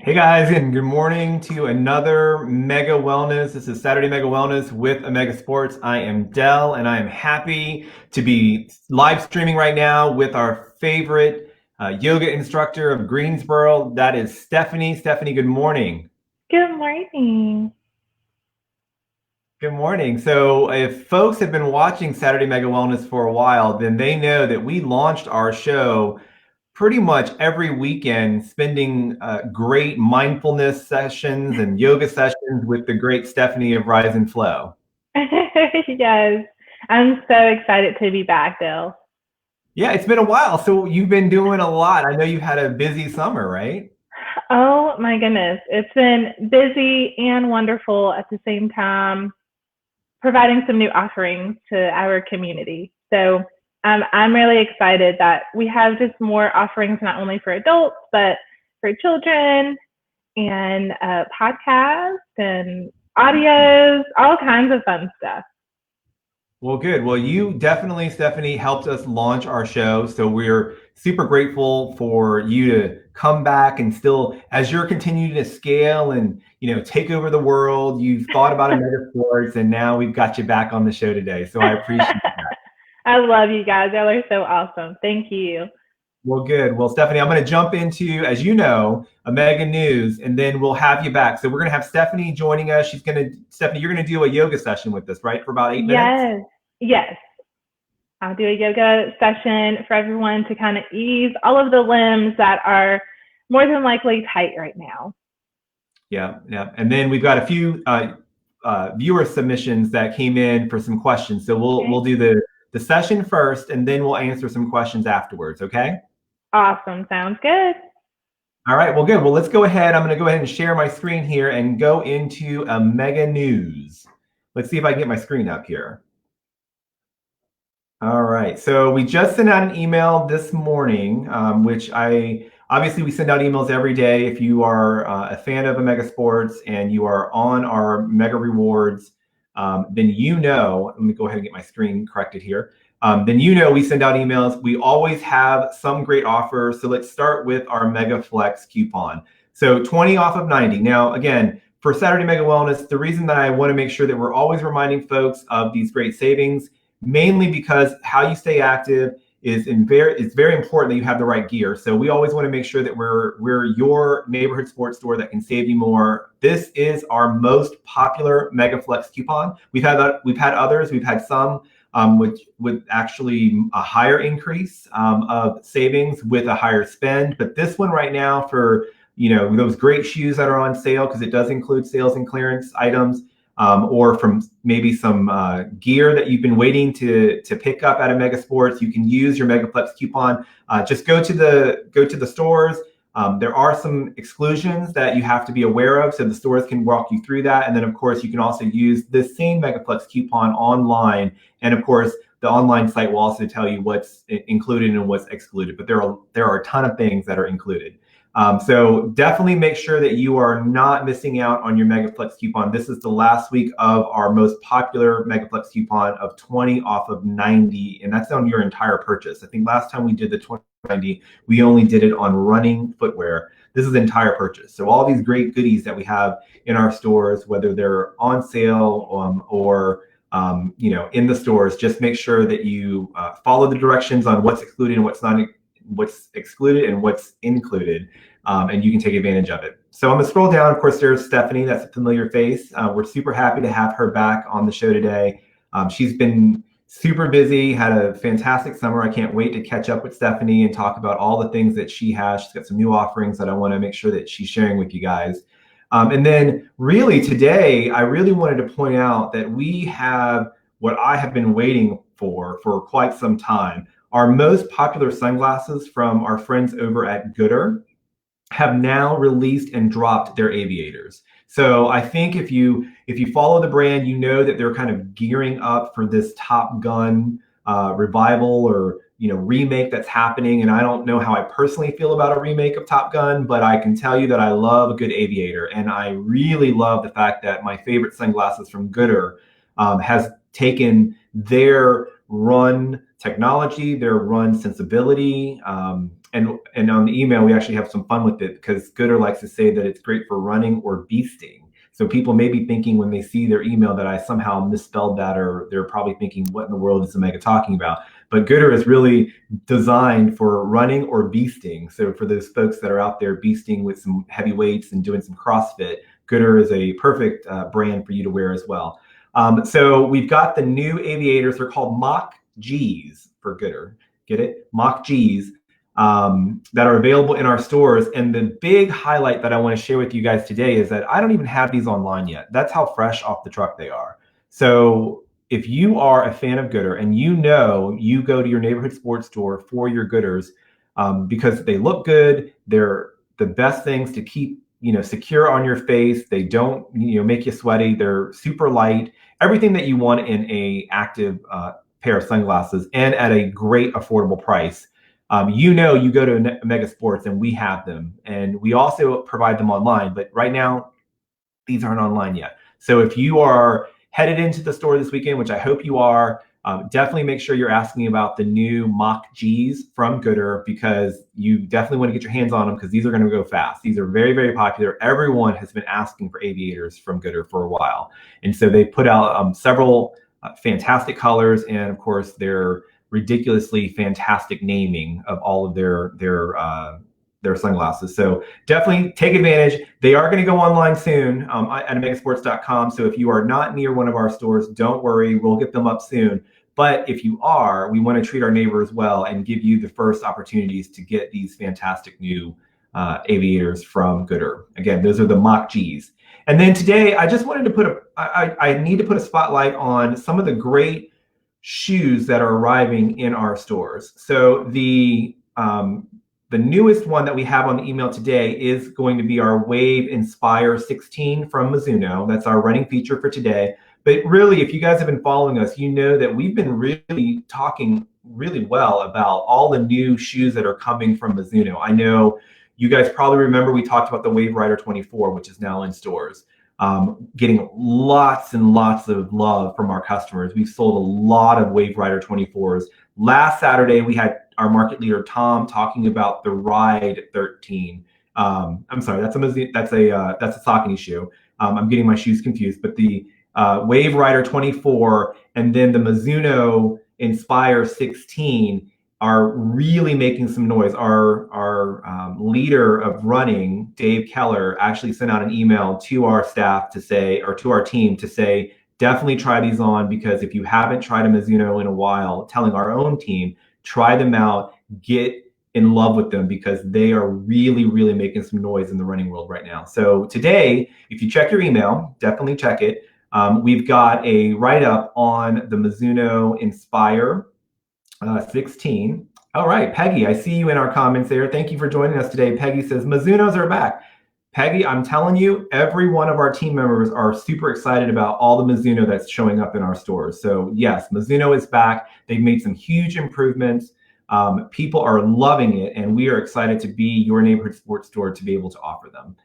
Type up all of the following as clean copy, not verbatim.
Hey guys, and good morning to another Mega Wellness. This is Saturday Mega Wellness with Omega Sports. I am Dell, and I am happy to be live streaming right now with our favorite yoga instructor of Greensboro. That is Stephany. Stephany, good morning. Good morning. Good morning. So, if folks have been watching Saturday Mega Wellness for a while, then they know that we launched our show pretty much every weekend, spending great mindfulness sessions and yoga sessions with the great Stephany of Rise and Flow. Yes, I'm so excited to be back, Bill. Yeah, it's been a while. So you've been doing a lot. I know you've had a busy summer, right? Oh my goodness, it's been busy and wonderful at the same time, providing some new offerings to our community. So I'm really excited that we have just more offerings, not only for adults, but for children and podcasts and audios, all kinds of fun stuff. Well, good. Well, you definitely, Stephany, helped us launch our show. So we're super grateful for you to come back and still, as you're continuing to scale and, take over the world, you've thought about Omega Sports, and now we've got you back on the show today. So I appreciate that. I love you guys. Y'all are so awesome. Thank you. Well, good. Well, Stephany, I'm going to jump into, as you know, Omega News, and then we'll have you back. So we're going to have Stephany joining us. Stephany, you're going to do a yoga session with us, right? For about 8 minutes? Yes, yes. I'll do a yoga session for everyone to kind of ease all of the limbs that are more than likely tight right now. Yeah, yeah. And then we've got a few viewer submissions that came in for some questions. So we'll Okay. we'll do the session first, and then we'll answer some questions afterwards. Okay. Awesome. Sounds good. All right. Well, good. Well, let's go ahead. I'm going to go ahead and share my screen here and go into Omega News. Let's see if I can get my screen up here. All right. So we just sent out an email this morning, which I obviously we send out emails every day. If you are a fan of Omega Sports and you are on our Mega Rewards, then let me go ahead and get my screen corrected here. Then we send out emails. We always have some great offers. So let's start with our Mega Flex coupon. So 20 off of 90. Now, again, for Saturday Mega Wellness, the reason that I want to make sure that we're always reminding folks of these great savings mainly because how you stay active it's very important that you have the right gear. So we always want to make sure that we're your neighborhood sports store that can save you more. This is our most popular MegaFlex coupon. We've had others. We've had some with actually a higher increase of savings with a higher spend. But this one right now for those great shoes that are on sale, because it does include sales and clearance items, or from maybe some gear that you've been waiting to pick up at a Mega Sports, you can use your MegaFlex coupon. Just go to the stores. There are some exclusions that you have to be aware of, so the stores can walk you through that. And then, of course, you can also use this same MegaFlex coupon online. And of course, the online site will also tell you what's included and what's excluded. But there are a ton of things that are included. So definitely make sure that you are not missing out on your MegaFlex coupon. This is the last week of our most popular MegaFlex coupon of 20 off of 90, and that's on your entire purchase. I think last time we did the 20 we only did it on running footwear. This is the entire purchase. So all these great goodies that we have in our stores, whether they're on sale or in the stores, just make sure that you follow the directions on what's excluded and what's excluded and what's included, and you can take advantage of it. So I'm gonna scroll down. Of course, there's Stephany. That's a familiar face. We're super happy to have her back on the show today. She's been super busy, had a fantastic summer. I can't wait to catch up with Stephany and talk about all the things that she has. She's got some new offerings that I want to make sure that she's sharing with you guys. And then really today, I really wanted to point out that we have what I have been waiting for quite some time. Our most popular sunglasses from our friends over at Gooder have now released and dropped their aviators. So I think if you follow the brand, you know that they're kind of gearing up for this Top Gun revival or remake that's happening. And I don't know how I personally feel about a remake of Top Gun, but I can tell you that I love a good aviator, and I really love the fact that my favorite sunglasses from Gooder has taken their run technology, their run sensibility, and on the email, we actually have some fun with it because Gooder likes to say that it's great for running or beasting. So people may be thinking when they see their email that I somehow misspelled that, or they're probably thinking, what in the world is Omega talking about? But Gooder is really designed for running or beasting. So for those folks that are out there beasting with some heavy weights and doing some CrossFit, Gooder is a perfect brand for you to wear as well. So we've got the new aviators. They're called Mach G's for Gooder. Get it? Mach G's. That are available in our stores. And the big highlight that I want to share with you guys today is that I don't even have these online yet. That's how fresh off the truck they are. So if you are a fan of Gooder and you go to your neighborhood sports store for your Gooders because they look good, they're the best things to keep secure on your face. They don't make you sweaty. They're super light. Everything that you want in a active pair of sunglasses, and at a great affordable price. You go to Omega Sports and we have them, and we also provide them online, but right now these aren't online yet. So if you are headed into the store this weekend, which I hope you are, definitely make sure you're asking about the new Mach G's from Gooder, because you definitely want to get your hands on them because these are going to go fast. These are very, very popular. Everyone has been asking for aviators from Gooder for a while. And so they put out several fantastic colors, and of course their ridiculously fantastic naming of all of their sunglasses. So definitely take advantage. They are going to go online soon at omegasports.com. So if you are not near one of our stores, don't worry, we'll get them up soon. But if you are, we want to treat our neighbors well and give you the first opportunities to get these fantastic new aviators from Gooder. Again, those are the Mach G's. And then today, I just wanted to I need to put a spotlight on some of the great shoes that are arriving in our stores. So the newest one that we have on the email today is going to be our Wave Inspire 16 from Mizuno. That's our running feature for today. But really, if you guys have been following us, you know that we've been really talking really well about all the new shoes that are coming from Mizuno. I know you guys probably remember we talked about the Wave Rider 24, which is now in stores. Getting lots and lots of love from our customers. We've sold a lot of Wave Rider 24s. Last Saturday, we had our market leader, Tom, talking about the Ride 13. I'm sorry, that's a Saucony shoe. I'm getting my shoes confused, but the Wave Rider 24 and then the Mizuno Inspire 16 are really making some noise. Our leader of running, Dave Keller, actually sent out an email to our staff to say, or to our team to say, definitely try these on, because if you haven't tried a Mizuno in a while, telling our own team, try them out, get in love with them, because they are really, really making some noise in the running world right now. So today, if you check your email, definitely check it. We've got a write-up on the Mizuno Inspire 16. All right, Peggy, I see you in our comments there. Thank you for joining us today. Peggy says, Mizunos are back. Peggy, I'm telling you, every one of our team members are super excited about all the Mizuno that's showing up in our stores. So yes, Mizuno is back. They've made some huge improvements. People are loving it, and we are excited to be your neighborhood sports store to be able to offer them.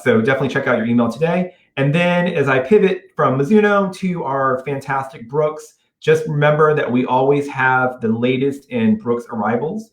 So definitely check out your email today. And then as I pivot from Mizuno to our fantastic Brooks, just remember that we always have the latest in Brooks arrivals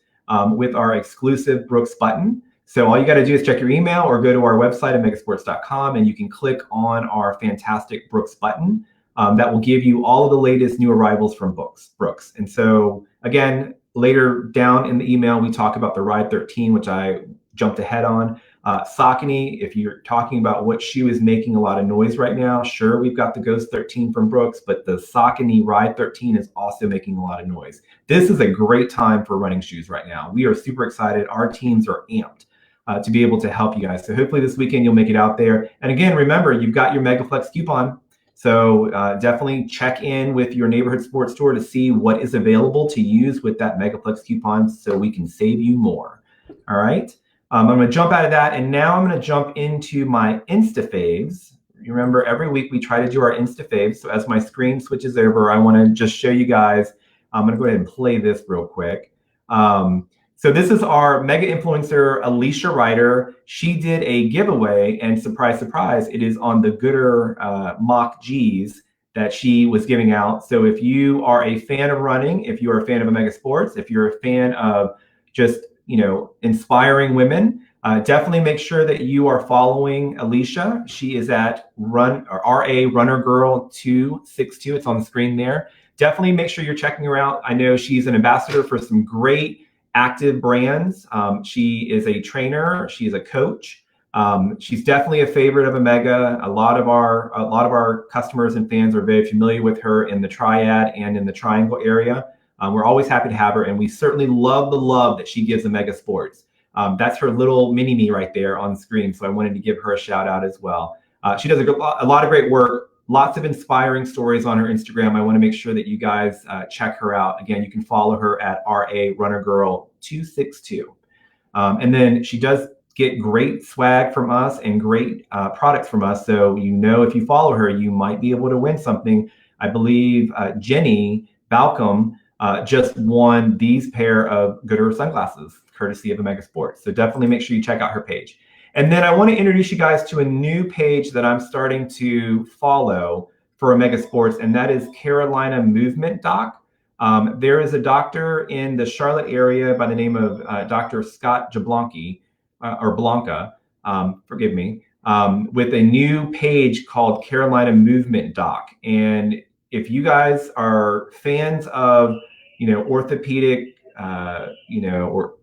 with our exclusive Brooks button. So all you got to do is check your email or go to our website at omegasports.com, and you can click on our fantastic Brooks button. That will give you all of the latest new arrivals from Brooks. And so again, later down in the email, we talk about the Ride 13, which I jumped ahead on. Saucony, if you're talking about what shoe is making a lot of noise right now, sure, we've got the Ghost 13 from Brooks, but the Saucony Ride 13 is also making a lot of noise. This is a great time for running shoes right now. We are super excited. Our teams are amped to be able to help you guys. So hopefully this weekend you'll make it out there. And again, remember, you've got your MegaFlex coupon. So definitely check in with your neighborhood sports store to see what is available to use with that MegaFlex coupon so we can save you more. All right. I'm going to jump out of that, and now I'm going to jump into my Insta faves. You remember, every week we try to do our Insta faves. So as my screen switches over, I want to just show you guys. I'm going to go ahead and play this real quick. So this is our mega influencer, Alicia Ryder. She did a giveaway, and surprise, surprise, it is on the Gooder Mach G's that she was giving out. So if you are a fan of running, if you're a fan of Omega Sports, if you're a fan of just inspiring women. Definitely make sure that you are following Alicia. She is at RA Runner Girl 262. It's on the screen there. Definitely make sure you're checking her out. I know she's an ambassador for some great active brands. She is a trainer. She's a coach. She's definitely a favorite of Omega. A lot of our customers and fans are very familiar with her in the Triad and in the Triangle area. We're always happy to have her, and we certainly love the love that she gives Omega Sports. That's her little mini me right there on screen, so I wanted to give her a shout out as well. She does a lot of great work, lots of inspiring stories on her Instagram. I want to make sure that you guys check her out. Again, you can follow her at RA Runner Girl 262. And then she does get great swag from us and great products from us. So, if you follow her, you might be able to win something. I believe Jenny Balcom just won these pair of Good Earth sunglasses, courtesy of Omega Sports. So definitely make sure you check out her page. And then I want to introduce you guys to a new page that I'm starting to follow for Omega Sports, and that is Carolina Movement Doc. There is a doctor in the Charlotte area by the name of Dr. Scott Jablonski, or Blanca, forgive me, with a new page called Carolina Movement Doc. And if you guys are fans of, orthopedic, or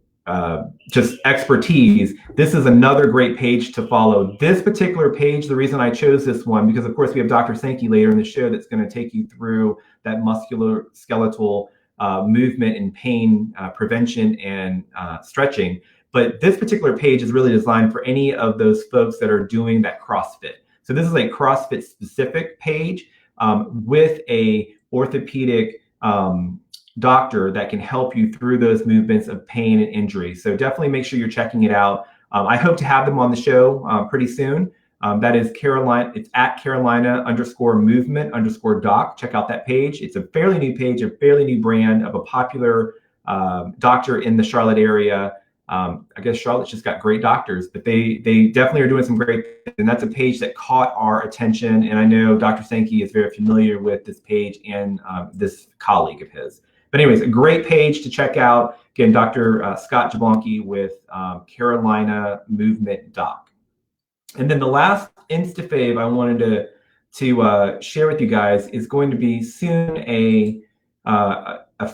just expertise, this is another great page to follow. This particular page, the reason I chose this one, because of course we have Dr. Sankey later in the show that's going to take you through that musculoskeletal movement and pain prevention and stretching. But this particular page is really designed for any of those folks that are doing that CrossFit. So this is a CrossFit specific page with a orthopedic doctor that can help you through those movements of pain and injury. So definitely make sure you're checking it out. I hope to have them on the show pretty soon. That is Carolina. It's at Carolina_movement_doc. Check out that page. It's a fairly new page, a fairly new brand of a popular doctor in the Charlotte area. I guess Charlotte's just got great doctors, but they definitely are doing some great things. And that's a page that caught our attention. And I know Dr. Sankey is very familiar with this page and this colleague of his. But anyways, a great page to check out. Again, Dr. Scott Jablonski with Carolina Movement Doc. And then the last InstaFave I wanted to share with you guys is going to be soon a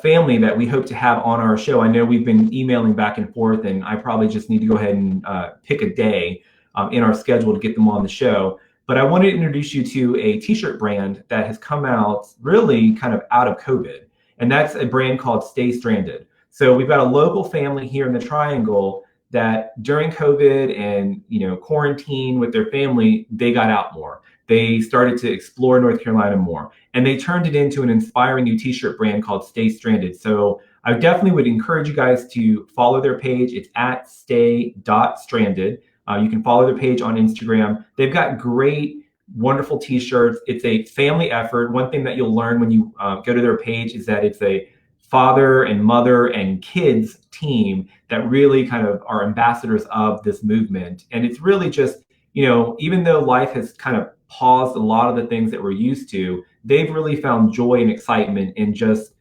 family that we hope to have on our show. I know we've been emailing back and forth, and I probably just need to go ahead and pick a day in our schedule to get them on the show. But I wanted to introduce you to a t-shirt brand that has come out really kind of out of COVID. And that's a brand called Stay Stranded. So we've got a local family here in the Triangle that during COVID and quarantine with their family, they got out more. They started to explore North Carolina more, and they turned it into an inspiring new t-shirt brand called Stay Stranded. So I definitely would encourage you guys to follow their page. It's at stay.stranded. You can follow their page on Instagram. They've got great, wonderful t-shirts. It's a family effort. One thing that you'll learn when you go to their page is that it's a father and mother and kids team that really kind of are ambassadors of this movement. And it's really just, even though life has kind of paused a lot of the things that we're used to, they've really found joy and excitement in just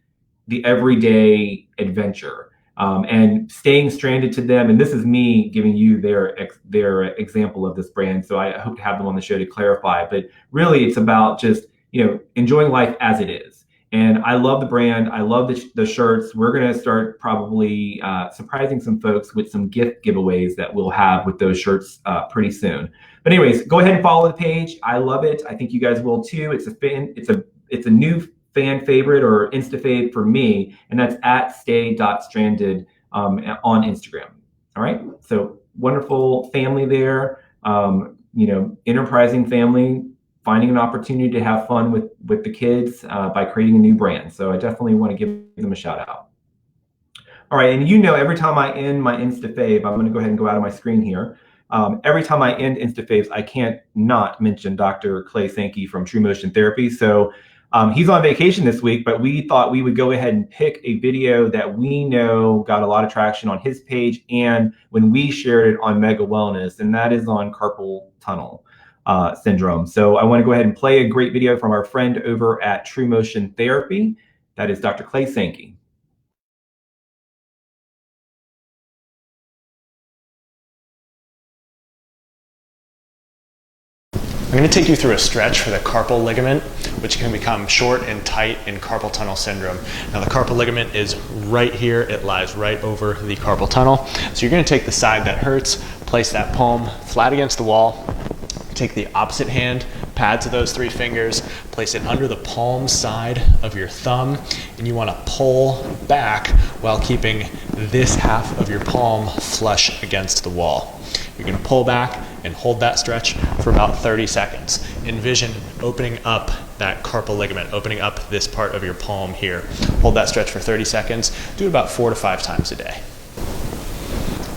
the everyday adventure. And staying stranded to them, and this is me giving you their example of this brand, so I hope to have them on the show to clarify, but really it's about just enjoying life as it is. And I love the brand. I love the shirts. We're going to start probably surprising some folks with some gift giveaways that we'll have with those shirts pretty soon. But anyways, go ahead and follow the page. I love it. I think you guys will too. It's a new fan favorite or Insta-fave for me, and that's at stay.stranded on Instagram. All right. So wonderful family there. Enterprising family, finding an opportunity to have fun with the kids by creating a new brand. So I definitely want to give them a shout out. All right, and every time I end my Insta-fave, I'm going to go ahead and go out of my screen here. Every time I end Insta-faves, I can't not mention Dr. Clay Sankey from True Motion Therapy. So he's on vacation this week, but we thought we would go ahead and pick a video that we know got a lot of traction on his page and when we shared it on Mega Wellness, and that is on carpal tunnel syndrome. So I want to go ahead and play a great video from our friend over at True Motion Therapy. That is Dr. Clay Sankey. I'm going to take you through a stretch for the carpal ligament, which can become short and tight in carpal tunnel syndrome. Now the carpal ligament is right here. It lies right over the carpal tunnel. So you're going to take the side that hurts, place that palm flat against the wall, take the opposite hand, pad to those 3 fingers, place it under the palm side of your thumb, and you want to pull back while keeping this half of your palm flush against the wall. You're going to pull back and hold that stretch for about 30 seconds. Envision opening up that carpal ligament, opening up this part of your palm here. Hold that stretch for 30 seconds. Do it about 4 to 5 times a day.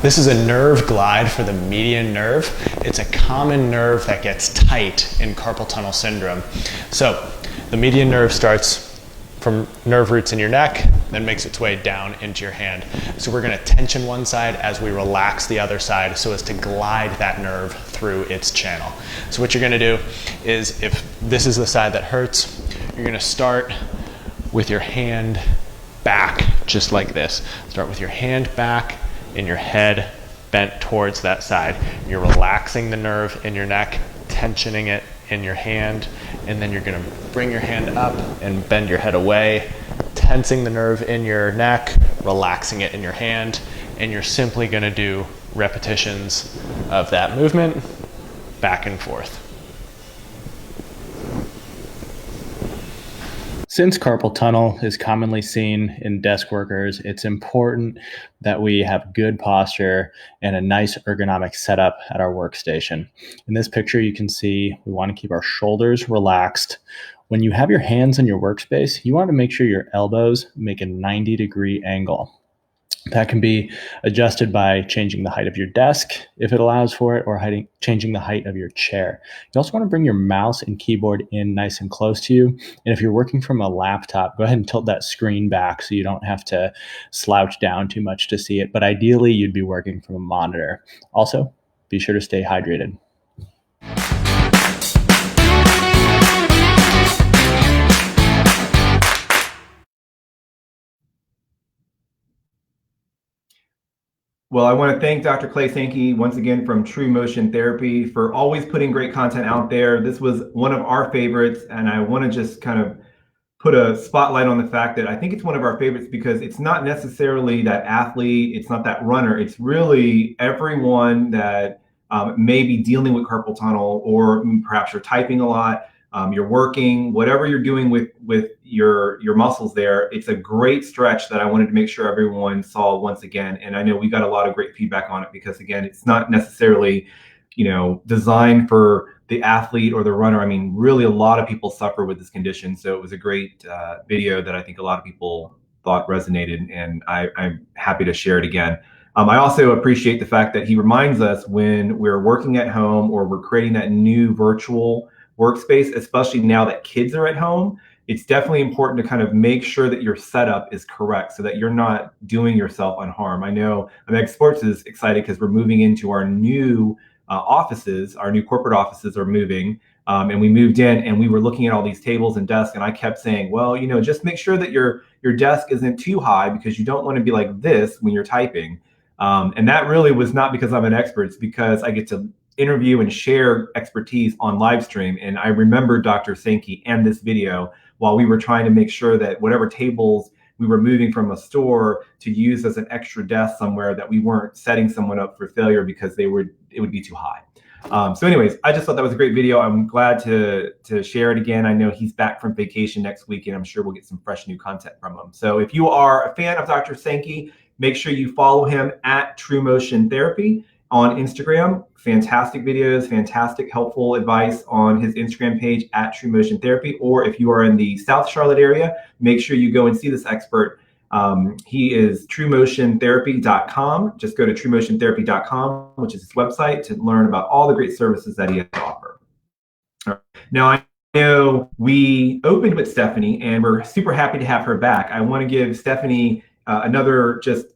This is a nerve glide for the median nerve. It's a common nerve that gets tight in carpal tunnel syndrome. So the median nerve starts from nerve roots in your neck, then makes its way down into your hand. So we're going to tension one side as we relax the other side so as to glide that nerve through its channel. So what you're going to do is, if this is the side that hurts, you're going to start with your hand back, just like this. Start with your hand back and your head bent towards that side. You're relaxing the nerve in your neck, tensioning it in your hand, and then you're going to bring your hand up and bend your head away, tensing the nerve in your neck, relaxing it in your hand, and you're simply going to do repetitions of that movement back and forth. Since carpal tunnel is commonly seen in desk workers, it's important that we have good posture and a nice ergonomic setup at our workstation. In this picture, you can see we want to keep our shoulders relaxed. When you have your hands in your workspace, you want to make sure your elbows make a 90-degree angle. That can be adjusted by changing the height of your desk, if it allows for it, or changing the height of your chair. You also want to bring your mouse and keyboard in nice and close to you. And if you're working from a laptop, go ahead and tilt that screen back so you don't have to slouch down too much to see it. But ideally, you'd be working from a monitor. Also, be sure to stay hydrated. Well, I want to thank Dr. Clay Sankey once again from True Motion Therapy for always putting great content out there. This was one of our favorites, and I want to just kind of put a spotlight on the fact that I think it's one of our favorites because it's not necessarily that athlete, it's not that runner, it's really everyone that may be dealing with carpal tunnel, or perhaps you're typing a lot, you're working, whatever you're doing with your muscles there. It's a great stretch that I wanted to make sure everyone saw once again. And I know we got a lot of great feedback on it because, again, it's not necessarily, designed for the athlete or the runner. I mean, really a lot of people suffer with this condition. So it was a great video that I think a lot of people thought resonated, and I'm happy to share it again. I also appreciate the fact that he reminds us when we're working at home or we're creating that new virtual workspace, especially now that kids are at home, it's definitely important to kind of make sure that your setup is correct so that you're not doing yourself harm. I know Omega Sports is excited because we're moving into our new offices. Our new corporate offices are moving, and we moved in and we were looking at all these tables and desks, and I kept saying, well, just make sure that your desk isn't too high because you don't want to be like this when you're typing. And that really was not because I'm an expert. It's because I get to interview and share expertise on live stream. And I remember Dr. Sankey and this video while we were trying to make sure that whatever tables we were moving from a store to use as an extra desk somewhere, that we weren't setting someone up for failure because it would be too high. So anyways, I just thought that was a great video. I'm glad to share it again. I know he's back from vacation next week, and I'm sure we'll get some fresh new content from him. So if you are a fan of Dr. Sankey, make sure you follow him at True Motion Therapy on Instagram. Fantastic videos, fantastic helpful advice on his Instagram page at True Motion Therapy. Or if you are in the South Charlotte area, make sure you go and see this expert. He is truemotiontherapy.com. Just go to truemotiontherapy.com, which is his website, to learn about all the great services that he has to offer. Now, I know we opened with Stephany, and we're super happy to have her back. I want to give Stephany another just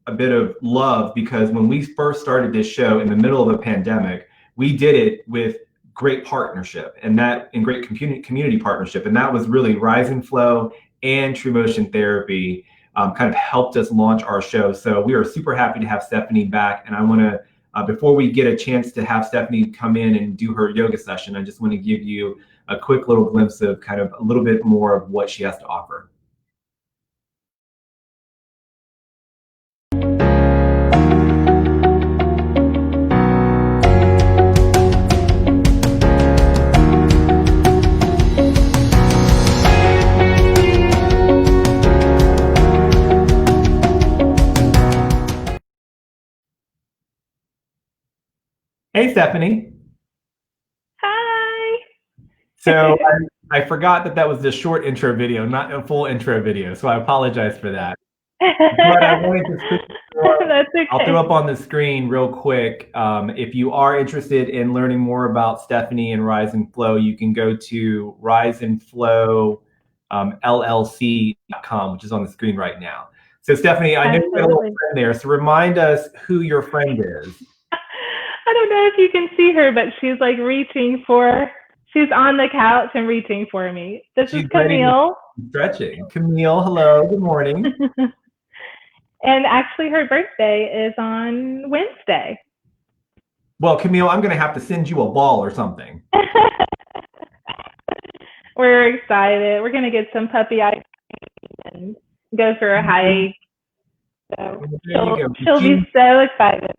a bit of love, because when we first started this show in the middle of a pandemic, we did it with great partnership and great community partnership. And that was really Rise and Flow and True Motion Therapy kind of helped us launch our show. So we are super happy to have Stephany back. And I want to before we get a chance to have Stephany come in and do her yoga session, I just want to give you a quick little glimpse of kind of a little bit more of what she has to offer. Hey, Stephany. Hi. So I forgot that was the short intro video, not a full intro video. So I apologize for that. But I wanted to quickly That's okay. I'll throw up on the screen real quick. If you are interested in learning more about Stephany and Rise and Flow, you can go to riseandflowllc.com, which is on the screen right now. So Stephany, I know you got a little friend there. So remind us who your friend is. I don't know if you can see her, but she's like she's on the couch and reaching for me. This is Camille. Stretching. Camille, hello, good morning. And actually her birthday is on Wednesday. Well, Camille, I'm going to have to send you a ball or something. We're excited. We're going to get some puppy ice cream and go for a hike. So she'll be so excited.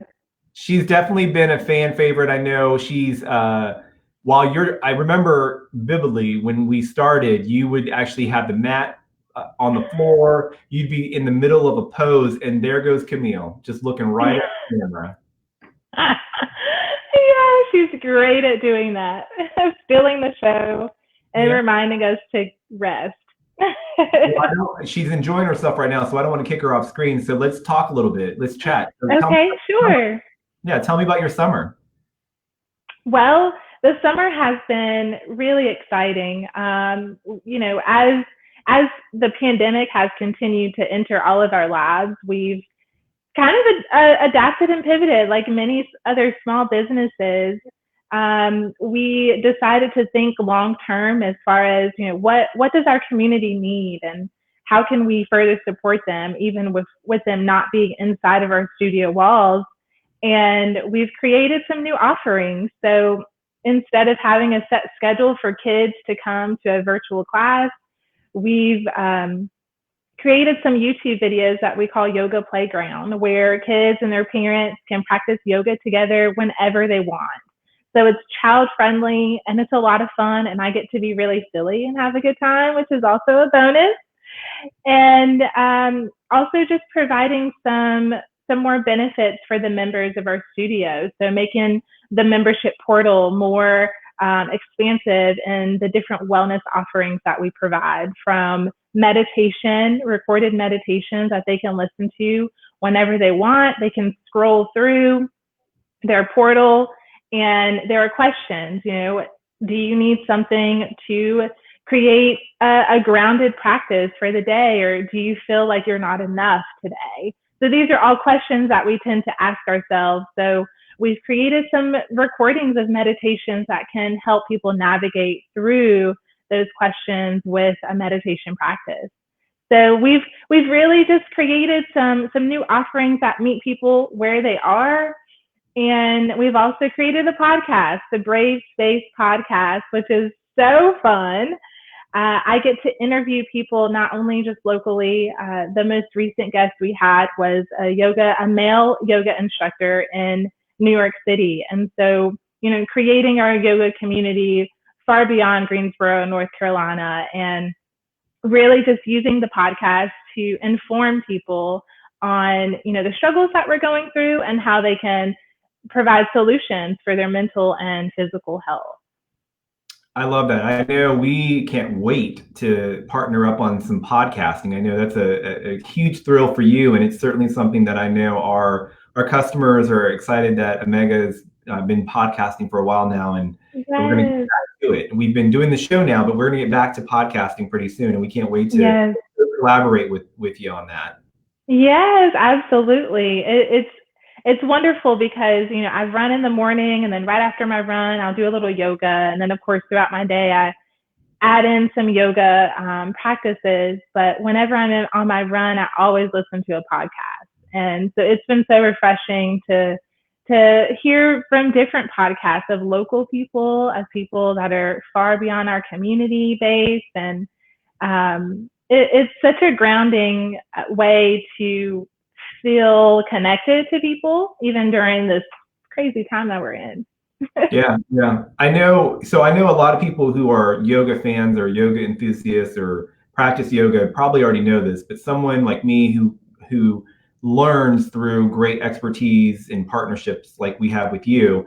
She's definitely been a fan favorite. I know she's, I remember vividly when we started, you would actually have the mat on the floor. You'd be in the middle of a pose, and there goes Camille, just looking right at the camera. Yeah, she's great at doing that. Stealing the show and reminding us to rest. Well, she's enjoying herself right now, so I don't want to kick her off screen. So let's talk a little bit. Let's chat. So okay, sure. Tell me about your summer. Well, the summer has been really exciting. You know, as the pandemic has continued to enter all of our lives, we've kind of adapted and pivoted like many other small businesses. We decided to think long term as far as, you know, what does our community need and how can we further support them, even with them not being inside of our studio walls. And we've created some new offerings. So instead of having a set schedule for kids to come to a virtual class, we've created some YouTube videos that we call Yoga Playground, where kids and their parents can practice yoga together whenever they want. So it's child friendly and it's a lot of fun, and I get to be really silly and have a good time, which is also a bonus. And also just providing some more benefits for the members of our studio. So making the membership portal more expansive in the different wellness offerings that we provide, from meditation, recorded meditations that they can listen to whenever they want. They can scroll through their portal and there are questions, you know, do you need something to create a grounded practice for the day, or do you feel like you're not enough today? So these are all questions that we tend to ask ourselves. So we've created some recordings of meditations that can help people navigate through those questions with a meditation practice. So we've really just created some new offerings that meet people where they are. And we've also created a podcast, the Brave Space Podcast, which is so fun. I get to interview people not only just locally. The most recent guest we had was a male yoga instructor in New York City. And so, you know, creating our yoga community far beyond Greensboro, North Carolina, and really just using the podcast to inform people on, you know, the struggles that we're going through and how they can provide solutions for their mental and physical health. I love that. I know we can't wait to partner up on some podcasting. I know that's a huge thrill for you, and it's certainly something that I know our customers are excited that Omega's been podcasting for a while now, and we're going to get back to it. We've been doing the show now, but we're going to get back to podcasting pretty soon, and we can't wait to collaborate with you on that. Yes, absolutely. It's wonderful because, you know, I run in the morning, and then right after my run, I'll do a little yoga. And then, of course, throughout my day, I add in some yoga practices. But whenever I'm on my run, I always listen to a podcast. And so it's been so refreshing to to hear from different podcasts of local people, of people that are far beyond our community base. And it's such a grounding way to feel connected to people, even during this crazy time that we're in. Yeah, yeah. I know. So I know a lot of people who are yoga fans or yoga enthusiasts or practice yoga probably already know this, but someone like me who learns through great expertise in partnerships like we have with you,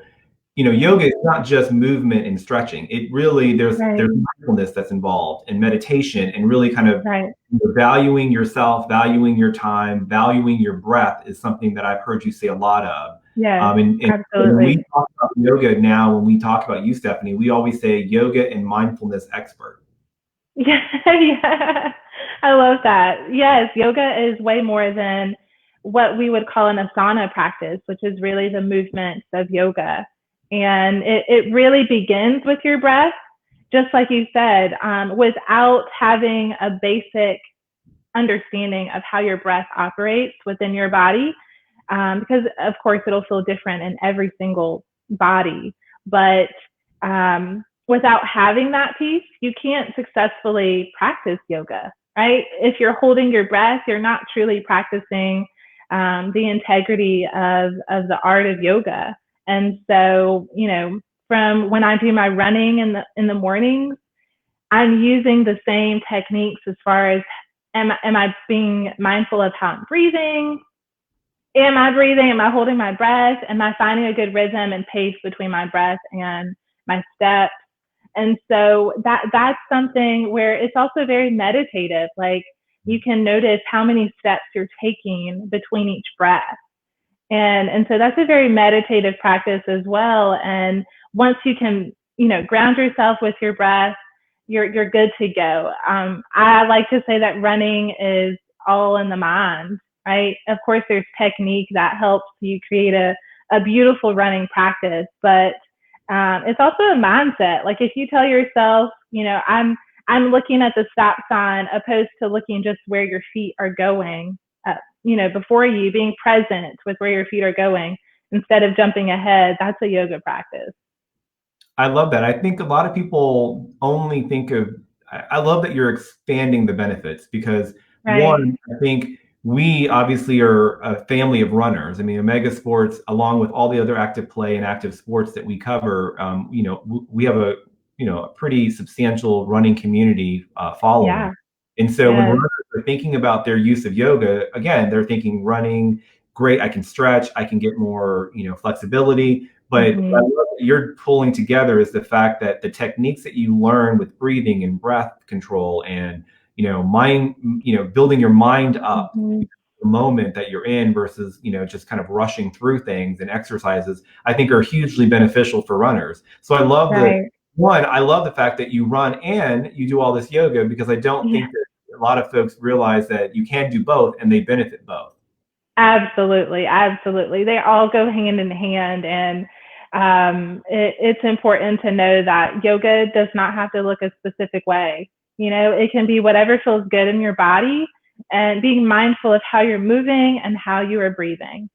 yoga is not just movement and stretching. It really there's Right, mindfulness that's involved and meditation and really kind of right. valuing yourself, valuing your time, valuing your breath is something that I've heard you say a lot of. Yes, And when we absolutely. talk about yoga now, when we talk about you, Stephany, we always say yoga and mindfulness expert. Yeah, yeah. I love that. Yes, yoga is way more than what we would call an asana practice, which is really the movements of yoga. And it really begins with your breath, just like you said, without having a basic understanding of how your breath operates within your body, because of course it'll feel different in every single body. But without having that piece, you can't successfully practice yoga, right? If you're holding your breath, you're not truly practicing the integrity of the art of yoga. And so, from when I do my running in the mornings, I'm using the same techniques as far as am I being mindful of how I'm breathing? Am I breathing? Am I holding my breath? Am I finding a good rhythm and pace between my breath and my steps? And so that's something where it's also very meditative. Like, you can notice how many steps you're taking between each breath. And so that's a very meditative practice as well. And once you can, ground yourself with your breath, you're good to go. I like to say that running is all in the mind, right? Of course, there's technique that helps you create a beautiful running practice, but it's also a mindset. Like, if you tell yourself, I'm looking at the stop sign opposed to looking just where your feet are going, before you, being present with where your feet are going instead of jumping ahead, that's a yoga practice. I love that. I think a lot of people only think of, I love that you're expanding the benefits because Right. one, I think we obviously are a family of runners. I mean, Omega Sports, along with all the other active play and active sports that we cover, we have a pretty substantial running community following. Yeah. And so when Yes. runners are thinking about their use of yoga, again, they're thinking running, great, I can stretch, I can get more, flexibility. But what I Hmm. love that you're pulling together is the fact that the techniques that you learn with breathing and breath control and, mind, building your mind up Hmm. the moment that you're in versus, just kind of rushing through things and exercises, I think are hugely beneficial for runners. So Right. I love the fact that you run and you do all this yoga because I don't Yeah. think that a lot of folks realize that you can do both and they benefit both. Absolutely. Absolutely. They all go hand in hand. And it's important to know that yoga does not have to look a specific way. It can be whatever feels good in your body, and being mindful of how you're moving and how you are breathing.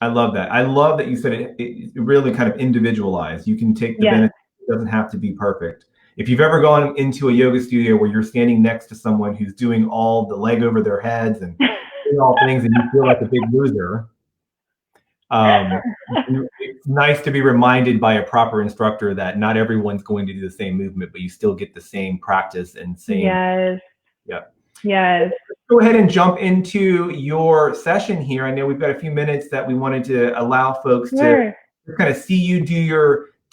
I love that. I love that you said it really kind of individualized. You can take the Yes. benefit. It doesn't have to be perfect. If you've ever gone into a yoga studio where you're standing next to someone who's doing all the leg over their heads and doing all things and you feel like a big loser, um, it's nice to be reminded by a proper instructor that not everyone's going to do the same movement, but you still get the same practice and same, Yes. yeah. Yes. Go ahead and jump into your session here. I know we've got a few minutes that we wanted to allow folks to Sure. kind of see you do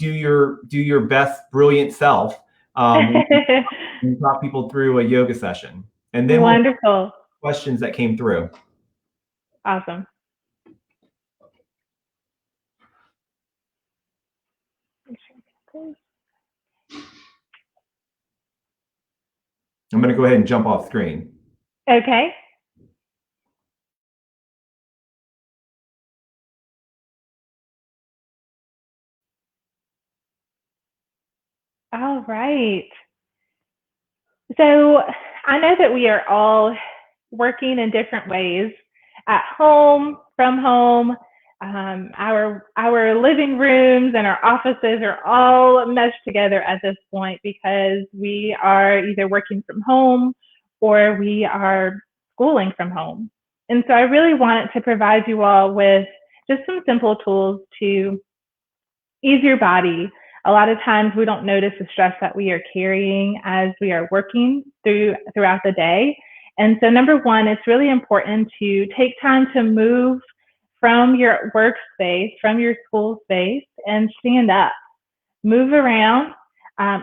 your best brilliant self when you talk people through a yoga session. And then we'll have Wonderful. questions that came through. Awesome. I'm going to go ahead and jump off screen. Okay. All right. So I know that we are all working in different ways, at home, from home, Our living rooms and our offices are all meshed together at this point because we are either working from home or we are schooling from home. And so I really wanted to provide you all with just some simple tools to ease your body. A lot of times we don't notice the stress that we are carrying as we are working throughout the day. And so number one, it's really important to take time to move from your workspace, from your school space, and stand up. Move around,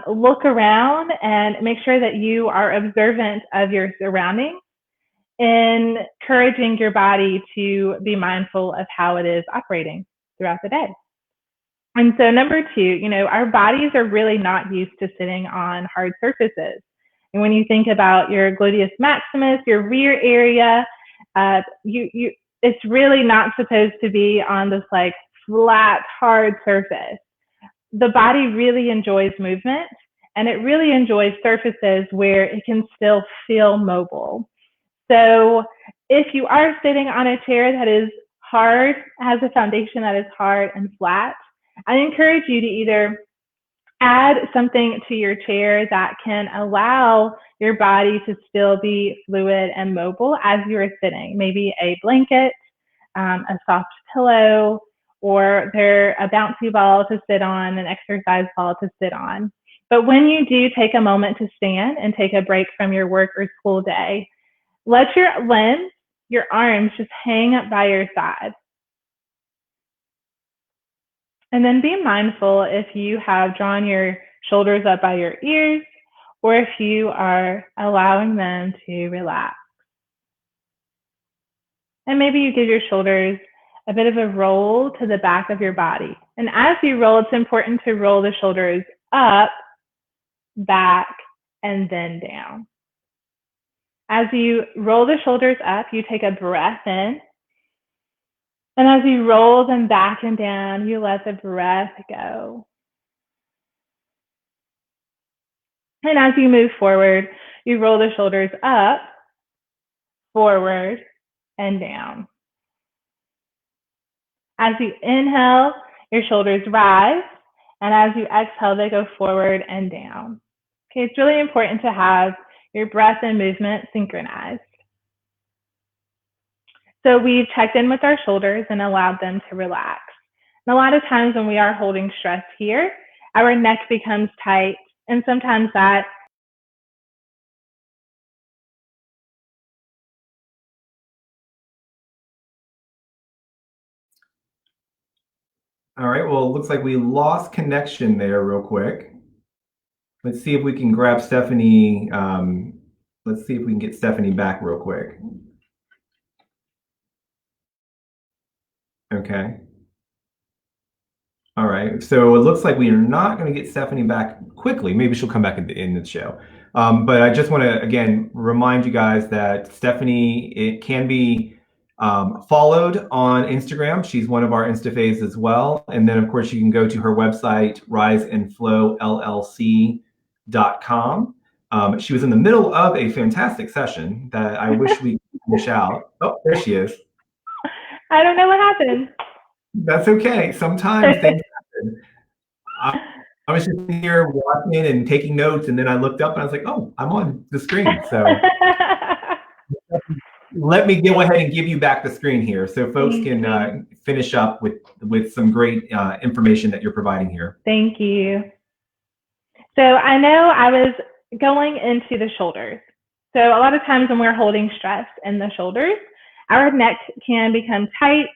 look around, and make sure that you are observant of your surroundings, encouraging your body to be mindful of how it is operating throughout the day. And so number two, our bodies are really not used to sitting on hard surfaces. And when you think about your gluteus maximus, your rear area, it's really not supposed to be on this like flat, hard surface. The body really enjoys movement, and it really enjoys surfaces where it can still feel mobile. So if you are sitting on a chair that is hard, has a foundation that is hard and flat, I encourage you to either add something to your chair that can allow your body to still be fluid and mobile as you are sitting. Maybe a blanket, a soft pillow, or a bouncy ball to sit on, an exercise ball to sit on. But when you do take a moment to stand and take a break from your work or school day, let your limbs, your arms just hang up by your side. And then be mindful if you have drawn your shoulders up by your ears or if you are allowing them to relax. And maybe you give your shoulders a bit of a roll to the back of your body. And as you roll, it's important to roll the shoulders up, back, and then down. As you roll the shoulders up, you take a breath in. And as you roll them back and down, you let the breath go. And as you move forward, you roll the shoulders up, forward, and down. As you inhale, your shoulders rise. And as you exhale, they go forward and down. Okay, it's really important to have your breath and movement synchronized. So we've checked in with our shoulders and allowed them to relax. And a lot of times when we are holding stress here, our neck becomes tight, and sometimes that All right, well, it looks like we lost connection there real quick. Let's see if we can grab Stephany. Let's see if we can get Stephany back real quick. Okay. All right, so it looks like we are not going to get Stephany back quickly. Maybe she'll come back at the end of the show. But I just want to, again, remind you guys that Stephany, it can be followed on Instagram. She's one of our InstaFaves as well. And then, of course, you can go to her website, riseandflowllc.com. She was in the middle of a fantastic session that I wish we could finish out. Oh, there she is. I don't know what happened. That's okay. Sometimes things happen. I was just here watching and taking notes, and then I looked up and I was like, oh, I'm on the screen. So let me go ahead and give you back the screen here so folks can finish up with some great information that you're providing here. Thank you. So I know I was going into the shoulders. So a lot of times when we're holding stress in the shoulders, our neck can become tight,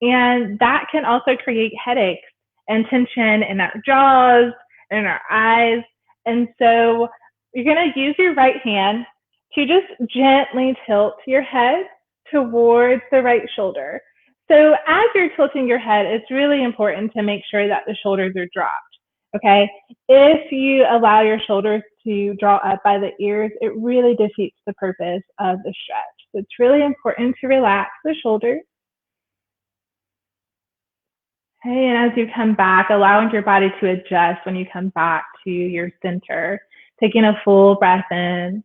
and that can also create headaches and tension in our jaws and our eyes. And so you're going to use your right hand to just gently tilt your head towards the right shoulder. So as you're tilting your head, it's really important to make sure that the shoulders are dropped. Okay, if you allow your shoulders to draw up by the ears, it really defeats the purpose of the stretch. So it's really important to relax the shoulders. Okay, and as you come back, allowing your body to adjust when you come back to your center, taking a full breath in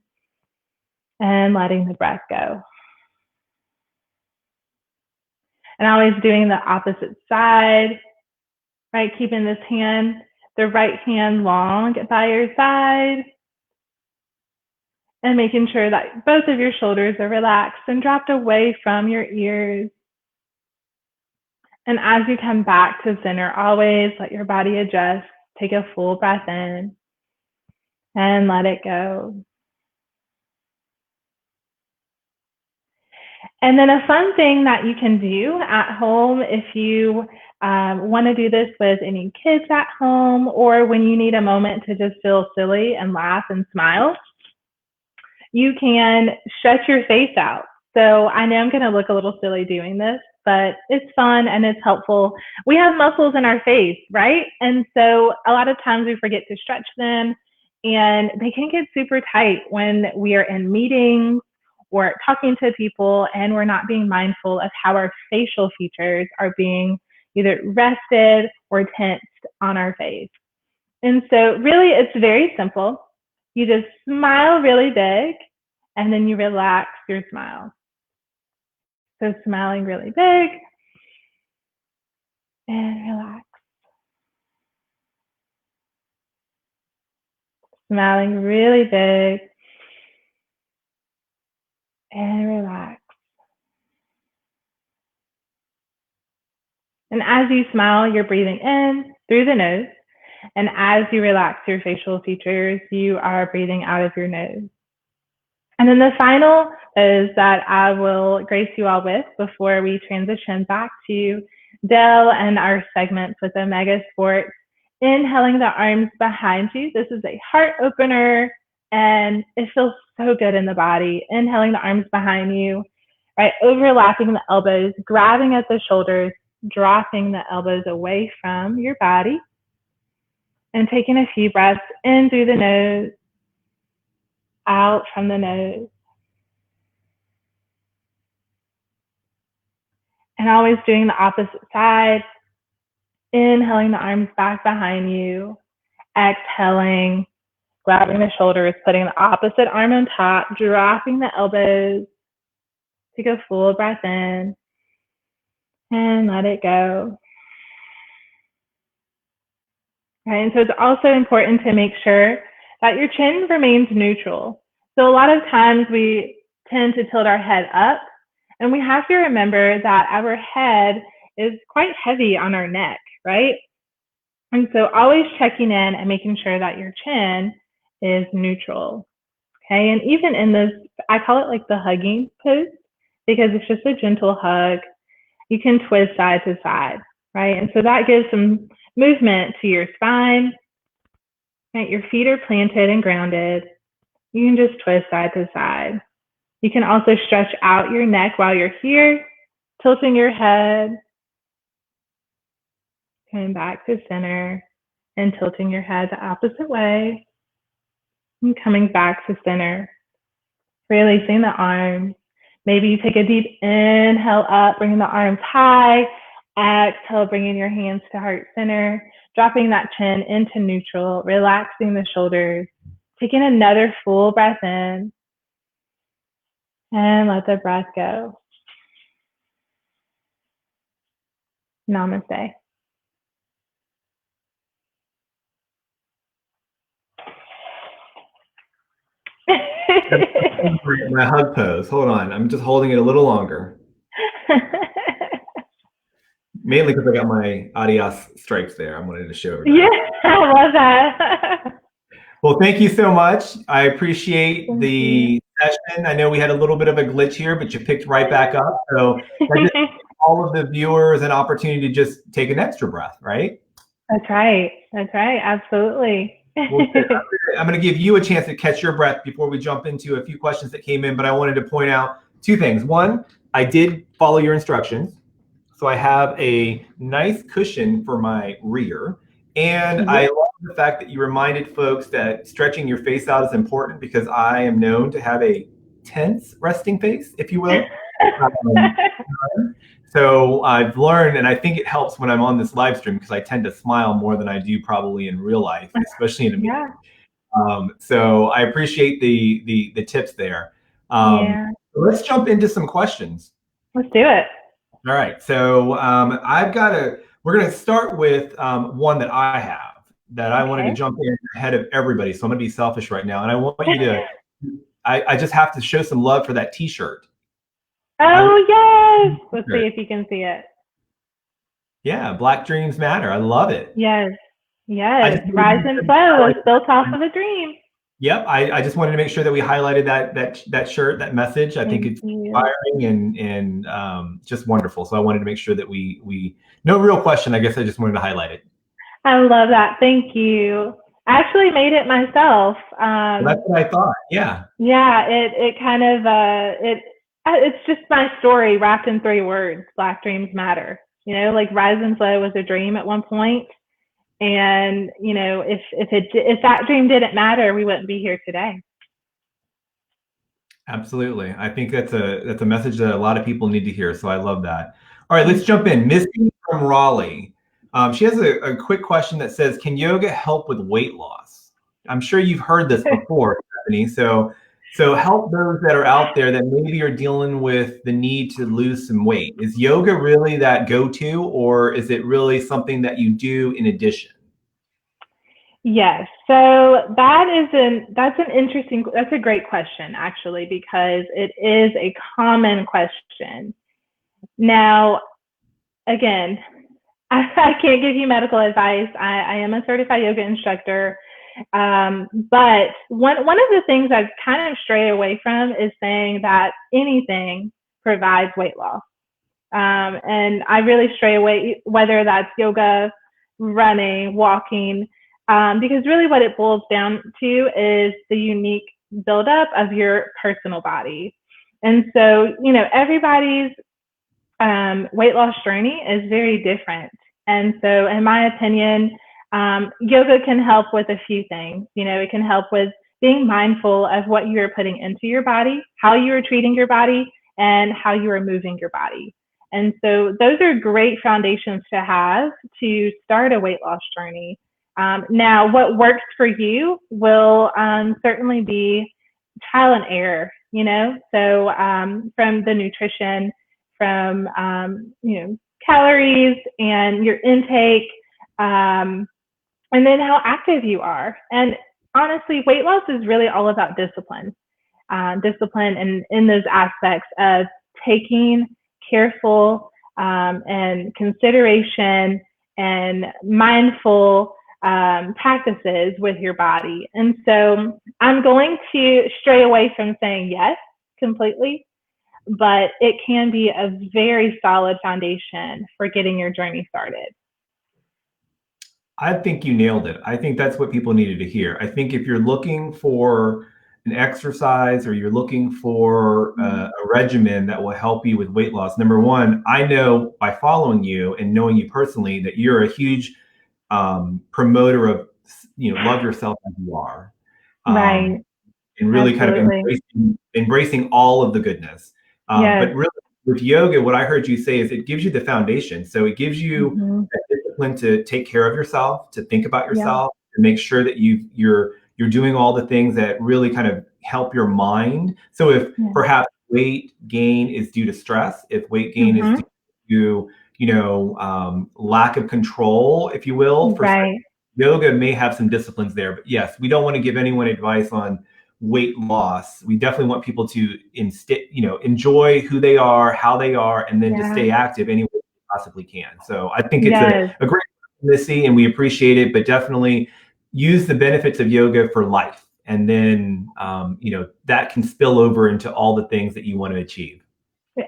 and letting the breath go. And always doing the opposite side, right? Keeping the right hand long by your side, and making sure that both of your shoulders are relaxed and dropped away from your ears. And as you come back to center, always let your body adjust. Take a full breath in and let it go. And then a fun thing that you can do at home, if you want to do this with any kids at home, or when you need a moment to just feel silly and laugh and smile, you can stretch your face out. So I know I'm going to look a little silly doing this, but it's fun and it's helpful. We have muscles in our face, right? And so a lot of times we forget to stretch them, and they can get super tight when we are in meetings or talking to people and we're not being mindful of how our facial features are being either rested or tensed on our face. And so really it's very simple. You just smile really big and then you relax your smile. So smiling really big and relax. Smiling really big and relax. And as you smile, you're breathing in through the nose. And as you relax your facial features, you are breathing out of your nose. And then the final is that I will grace you all with before we transition back to Dell and our segments with Omega Sports. Inhaling the arms behind you. This is a heart opener and it feels so good in the body. Inhaling the arms behind you, right? Overlapping the elbows, grabbing at the shoulders, dropping the elbows away from your body, and taking a few breaths in through the nose, out from the nose. And always doing the opposite side. Inhaling the arms back behind you, exhaling, grabbing the shoulders, putting the opposite arm on top, dropping the elbows. Take a full breath in and let it go. Right, and so it's also important to make sure that your chin remains neutral. So a lot of times we tend to tilt our head up, and we have to remember that our head is quite heavy on our neck, right? And so always checking in and making sure that your chin is neutral. Okay, and even in this, I call it like the hugging pose because it's just a gentle hug. You can twist side to side, right? And so that gives some movement to your spine. Right? Your feet are planted and grounded. You can just twist side to side. You can also stretch out your neck while you're here, tilting your head, coming back to center, and tilting your head the opposite way, and coming back to center. Releasing the arms. Maybe you take a deep inhale up, bringing the arms high. Exhale, bringing your hands to heart center, dropping that chin into neutral, relaxing the shoulders, taking another full breath in, and let the breath go. Namaste. My hug pose. Hold on. I'm just holding it a little longer. Mainly because I got my adios stripes there. I wanted to show everybody. Yeah, I love that. Well, thank you so much. I appreciate the session. I know we had a little bit of a glitch here, but you picked right back up. So that just gives all of the viewers an opportunity to just take an extra breath, right? That's right. That's right. Absolutely. Well, I'm going to give you a chance to catch your breath before we jump into a few questions that came in, but I wanted to point out two things. One, I did follow your instructions. So I have a nice cushion for my rear. And I love the fact that you reminded folks that stretching your face out is important because I am known to have a tense resting face, if you will. So I've learned, and I think it helps when I'm on this live stream because I tend to smile more than I do probably in real life, especially in a meeting. So I appreciate the tips there. Let's jump into some questions. Let's do it. All right. So we're going to start with one that I have that I wanted to Okay. jump in ahead of everybody. So I'm going to be selfish right now. And I want you to, I just have to show some love for that t-shirt. Oh, yes. Let's see if you can see it. Yeah. Black Dreams Matter. I love it. Yes. I Yes. just wanted to Rise make and sure flow is we built off highlighted- of a dream. Yep. I just wanted to make sure that we highlighted that shirt, that message. I think Thank it's you. inspiring and just wonderful. So I wanted to make sure that we no real question. I guess I just wanted to highlight it. I love that. Thank you. I actually made it myself. Well, that's what I thought. Yeah. Yeah, it kind of it's just my story wrapped in 3 words. Black dreams matter. You know, like rise and flow was a dream at one point, and you know, if that dream didn't matter, we wouldn't be here today. Absolutely. I think that's a message that a lot of people need to hear. So I love that. All right, let's jump in. Missy from Raleigh. She has a quick question that says, can yoga help with weight loss? I'm sure you've heard this before, Stephany. So help those that are out there that maybe are dealing with the need to lose some weight. Is yoga really that go-to, or is it really something that you do in addition? Yes. So that's a great question actually, because it is a common question. Now, again, I can't give you medical advice. I am a certified yoga instructor. But one of the things I kind of stray away from is saying that anything provides weight loss. And I really stray away, whether that's yoga, running, walking, because really what it boils down to is the unique buildup of your personal body. And so, you know, everybody's weight loss journey is very different. And so, in my opinion, yoga can help with a few things. You know, it can help with being mindful of what you're putting into your body, how you are treating your body, and how you are moving your body. And so, those are great foundations to have to start a weight loss journey. Now, what works for you will certainly be trial and error, you know? So, from the nutrition, from you know, calories and your intake, and then how active you are. And honestly, weight loss is really all about discipline, discipline, and in those aspects of taking careful and consideration and mindful practices with your body. And so I'm going to stray away from saying yes completely, but it can be a very solid foundation for getting your journey started. I think you nailed it. I think that's what people needed to hear. I think if you're looking for an exercise or you're looking for a regimen that will help you with weight loss, number one, I know by following you and knowing you personally that you're a huge promoter of, you know, love yourself as you are. Right. And really Absolutely. kind of embracing all of the goodness. Yes. But really with yoga, what I heard you say is it gives you the foundation. So it gives you Mm-hmm. that discipline to take care of yourself, to think about Yeah. yourself, to make sure that you're doing all the things that really kind of help your mind. So if Yeah. perhaps weight gain is due to stress, if weight gain is Mm-hmm. due to, you know, lack of control, if you will, for Right. yoga may have some disciplines there. But yes, we don't want to give anyone advice on weight loss. We definitely want people to enjoy who they are, how they are, and then to Yeah. stay active any way they possibly can. So I think it's Yes. a great Missy, and we appreciate it, but definitely use the benefits of yoga for life. And then, you know, that can spill over into all the things that you want to achieve.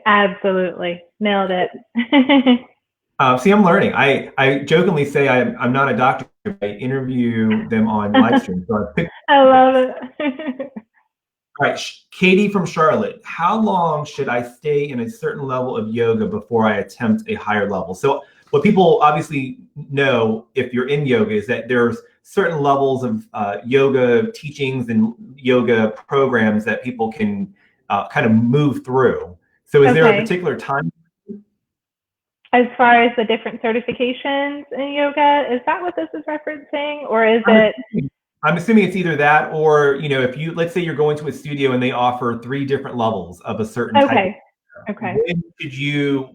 Absolutely. Nailed it. See, I'm learning. I jokingly say I'm not a doctor, but I interview them on live stream. So I picked. I love it. All right, Katie from Charlotte. How long should I stay in a certain level of yoga before I attempt a higher level? So what people obviously know if you're in yoga is that there's certain levels of yoga teachings and yoga programs that people can kind of move through. So is there a particular time? As far as the different certifications in yoga, is that what this is referencing, or is it? I'm assuming it's either that or, you know, if you, let's say you're going to a studio and they offer 3 different levels of a certain type. Okay.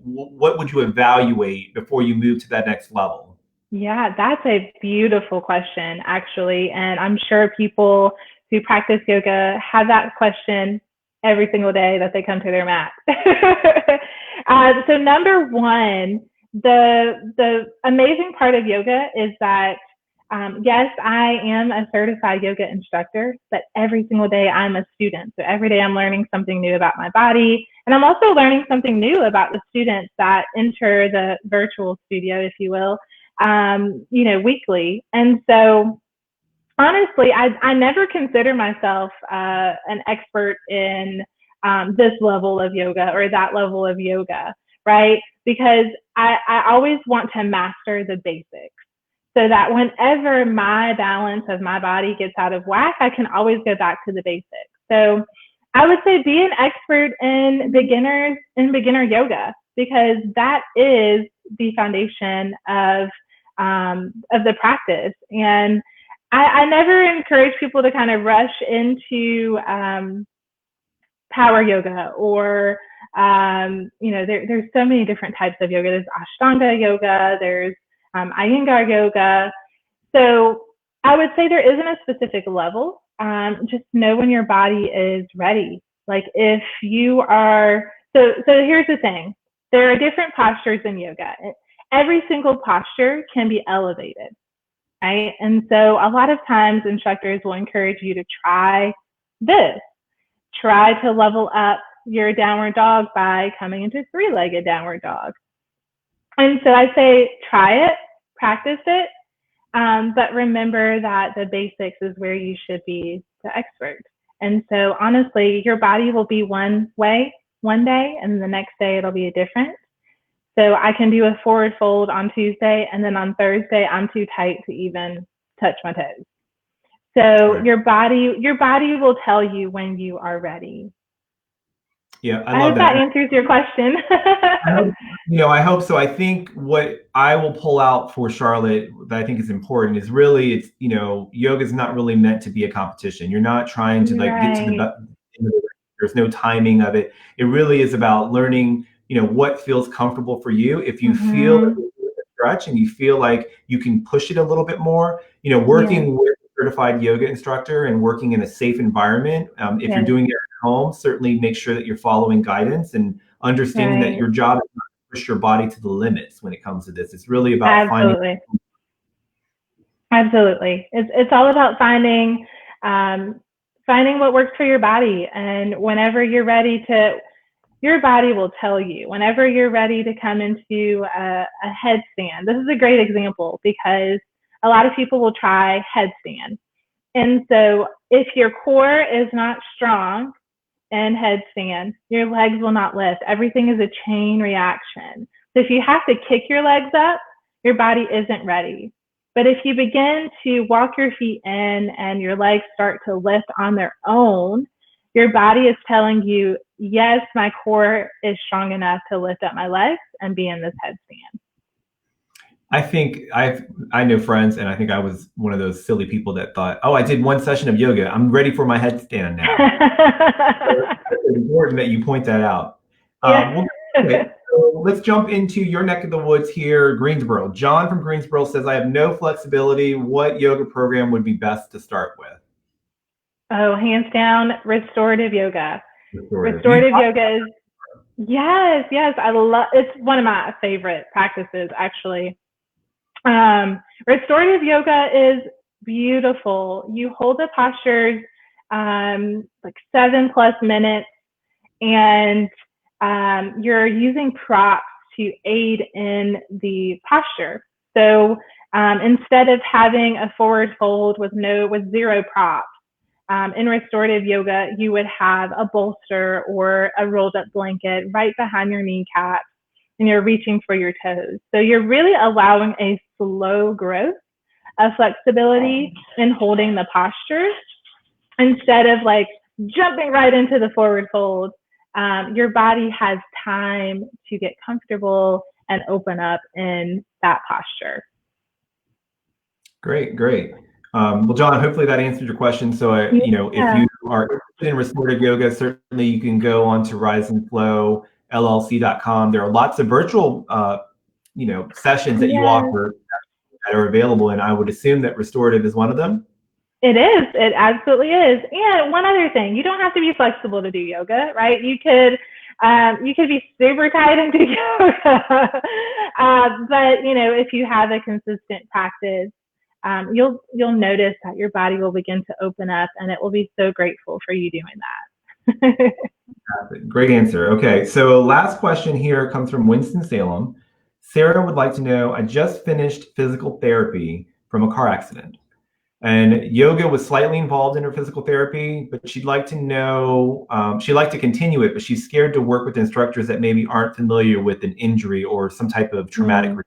What would you evaluate before you move to that next level? Yeah, that's a beautiful question, actually. And I'm sure people who practice yoga have that question every single day that they come to their mat. So number one, the amazing part of yoga is that yes, I am a certified yoga instructor, but every single day I'm a student. So every day I'm learning something new about my body. And I'm also learning something new about the students that enter the virtual studio, if you will, weekly. And so honestly, I never consider myself an expert in this level of yoga or that level of yoga, right? Because I always want to master the basics so that whenever my balance of my body gets out of whack, I can always go back to the basics. So I would say be an expert in beginner yoga, because that is the foundation of the practice. And I never encourage people to kind of rush into power yoga or there's so many different types of yoga. There's Ashtanga yoga, there's Iyengar yoga. So I would say there isn't a specific level. Just know when your body is ready. Like if you are, so here's the thing. There are different postures in yoga. Every single posture can be elevated, right? And so a lot of times instructors will encourage you to try this. Try to level up your downward dog by coming into three-legged downward dog. And so I say try it, practice it, but remember that the basics is where you should be the expert. And so honestly, your body will be one way one day, and the next day it'll be a different. So I can do a forward fold on Tuesday, and then on Thursday I'm too tight to even touch my toes. So Right. your body will tell you when you are ready. Yeah, I I love hope that answers your question. I hope so. I think what I will pull out for Charlotte that I think is important is really yoga is not really meant to be a competition. You're not trying to get to the best. There's no timing of it. It really is about learning, what feels comfortable for you. If you feel like you're a stretch and you feel like you can push it a little bit more, working with a certified yoga instructor and working in a safe environment. If you're doing it at home, certainly make sure that you're following guidance and understanding that your job is not to push your body to the limits when it comes to this. It's really about finding. Absolutely. It's all about finding what works for your body. And whenever you're ready to, your body will tell you. Whenever you're ready to come into a headstand, this is a great example because a lot of people will try headstand. And so if your core is not strong in headstand, your legs will not lift. Everything is a chain reaction. So if you have to kick your legs up, your body isn't ready. But if you begin to walk your feet in and your legs start to lift on their own, your body is telling you, yes, my core is strong enough to lift up my legs and be in this headstand. I think I know friends, and I think I was one of those silly people that thought, oh, I did one session of yoga, I'm ready for my headstand now. So it's important that you point that out. Okay, so let's jump into your neck of the woods here, Greensboro. John from Greensboro says, I have no flexibility. What yoga program would be best to start with? Oh, hands down, restorative yoga. Restorative yoga is, yes, I love, it's one of my favorite practices, actually. Restorative yoga is beautiful. You hold the postures like 7+ minutes, and you're using props to aid in the posture. So instead of having a forward fold with zero props, in restorative yoga, you would have a bolster or a rolled up blanket right behind your kneecaps, and you're reaching for your toes. So you're really allowing a slow growth of flexibility in holding the posture instead of like jumping right into the forward fold. Your body has time to get comfortable and open up in that posture. Great. Well, John, hopefully that answered your question. So, if you are interested in restorative yoga, certainly you can go on to Rise and Flow llc.com. There are lots of virtual, sessions that you Yes. offer that are available, and I would assume that restorative is one of them. It is. It absolutely is. And one other thing, you don't have to be flexible to do yoga, right? You could be super tight and do yoga, but if you have a consistent practice, you'll notice that your body will begin to open up, and it will be so grateful for you doing that. Great answer. Okay, so last question here comes from Winston-Salem. Sarah would like to know, I just finished physical therapy from a car accident, and yoga was slightly involved in her physical therapy, but she'd like to know, she'd like to continue it, but she's scared to work with instructors that maybe aren't familiar with an injury or some type of traumatic recovery.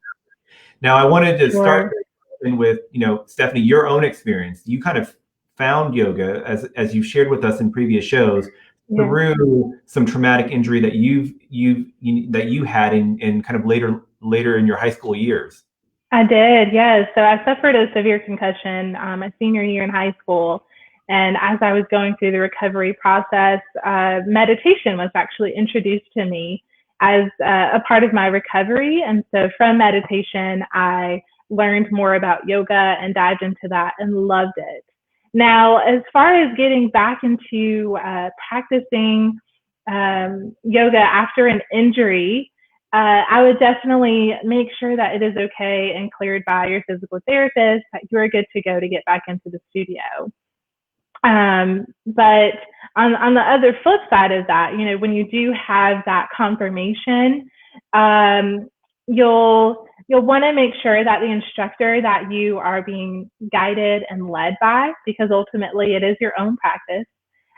Now, I wanted to start with, Stephany, your own experience. You kind of found yoga, as you've shared with us in previous shows, through some traumatic injury that you had in kind of later in your high school years. I did, yes. So I suffered a severe concussion my senior year in high school. And as I was going through the recovery process, meditation was actually introduced to me as a part of my recovery. And so from meditation, I learned more about yoga and dived into that and loved it. Now, as far as getting back into practicing yoga after an injury, I would definitely make sure that it is okay and cleared by your physical therapist, that you're good to go to get back into the studio. But on the other flip side of that, when you do have that confirmation, you'll want to make sure that the instructor that you are being guided and led by, because ultimately it is your own practice.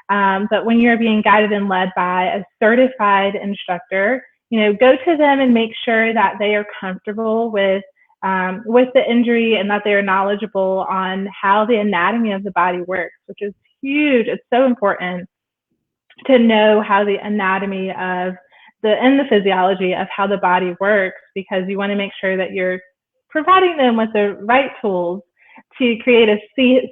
But when you're being guided and led by a certified instructor, go to them and make sure that they are comfortable with the injury and that they are knowledgeable on how the anatomy of the body works, which is huge. It's so important to know how the anatomy and the physiology of how the body works, because you want to make sure that you're providing them with the right tools to create a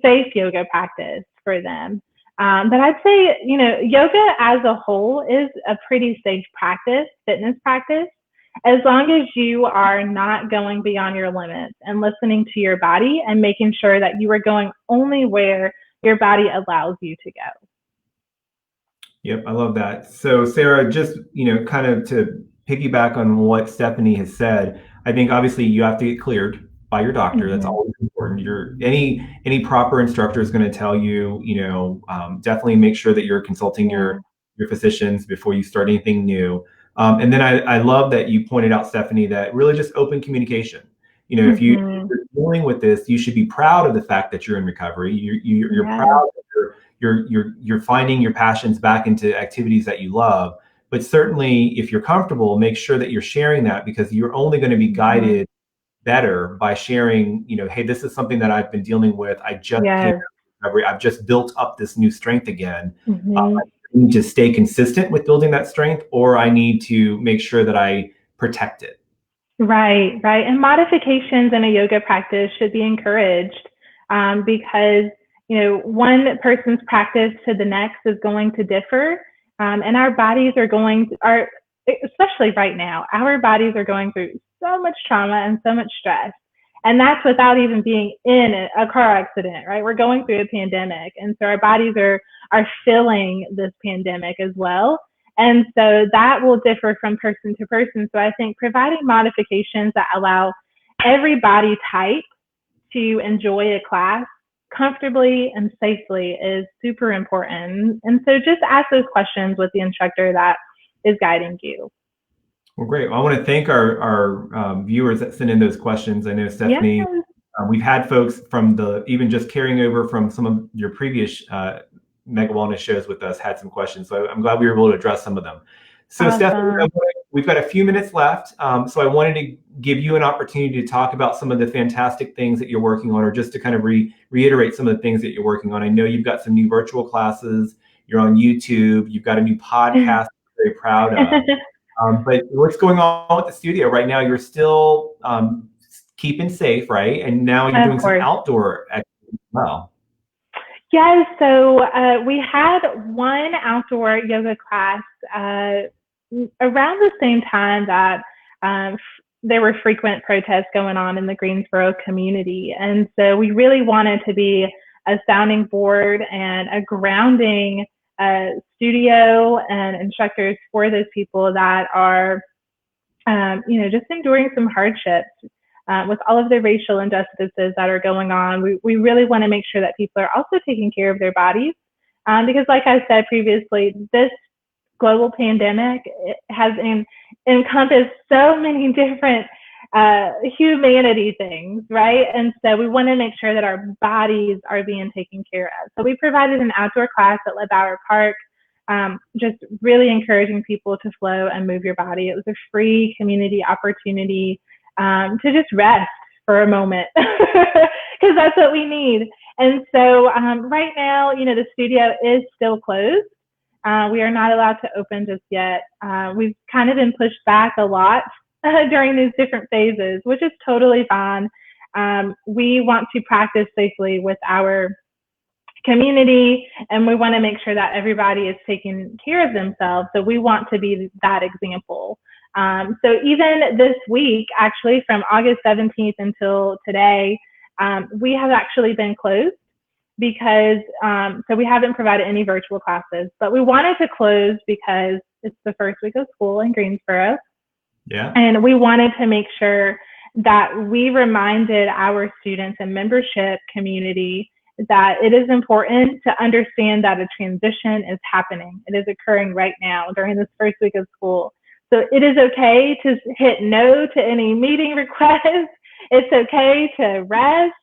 safe yoga practice for them. But I'd say, yoga as a whole is a pretty safe practice, fitness practice, as long as you are not going beyond your limits and listening to your body and making sure that you are going only where your body allows you to go. Yep, I love that. So Sarah, just, kind of to piggyback on what Stephany has said, I think obviously you have to get cleared by your doctor. Mm-hmm. That's always important. Any proper instructor is going to tell you, definitely make sure that you're consulting your physicians before you start anything new. And then I love that you pointed out, Stephany, that really just open communication. If you're dealing with this, you should be proud of the fact that you're in recovery. You're proud that you're finding your passions back into activities that you love. But certainly, if you're comfortable, make sure that you're sharing that, because you're only going to be guided better by sharing, hey, this is something that I've been dealing with. I just came out of recovery. I've just built up this new strength again. I need to stay consistent with building that strength, or I need to make sure that I protect it. Right. And modifications in a yoga practice should be encouraged, because one person's practice to the next is going to differ, and our bodies are especially right now, our bodies are going through so much trauma and so much stress. And that's without even being in a car accident, right? We're going through a pandemic. And so our bodies are feeling this pandemic as well. And so that will differ from person to person. So I think providing modifications that allow every body type to enjoy a class comfortably and safely is super important. And so just ask those questions with the instructor that is guiding you. Well, great. Well, I want to thank our viewers that sent in those questions. I know, Stephany, we've had folks from even just carrying over from some of your previous Mega Wellness shows with us had some questions. So I'm glad we were able to address some of them. So awesome. Stephany, we've got a few minutes left. So I wanted to give you an opportunity to talk about some of the fantastic things that you're working on, or just to kind of reiterate some of the things that you're working on. I know you've got some new virtual classes. You're on YouTube. You've got a new podcast you're very proud of. But what's going on with the studio right now? You're still keeping safe, right? And now you're doing some outdoor activities as well. Yeah, so we had one outdoor yoga class around the same time that there were frequent protests going on in the Greensboro community. And so we really wanted to be a sounding board and a grounding studio and instructors for those people that are, just enduring some hardships. With all of the racial injustices that are going on, we really want to make sure that people are also taking care of their bodies. Because like I said previously, this global pandemic has encompassed so many different humanity things, right? And so we want to make sure that our bodies are being taken care of. So we provided an outdoor class at LeBauer Park, just really encouraging people to flow and move your body. It was a free community opportunity to just rest for a moment, because that's what we need. And so right now, the studio is still closed. We are not allowed to open just yet. We've kind of been pushed back a lot during these different phases, which is totally fine. We want to practice safely with our community, and we want to make sure that everybody is taking care of themselves. So we want to be that example. So even this week, actually from August 17th until today, we have actually been closed because, so we haven't provided any virtual classes, but we wanted to close because it's the first week of school in Greensboro. Yeah. And we wanted to make sure that we reminded our students and membership community that it is important to understand that a transition is happening. It is occurring right now during this first week of school. So it is okay to hit no to any meeting requests. It's okay to rest.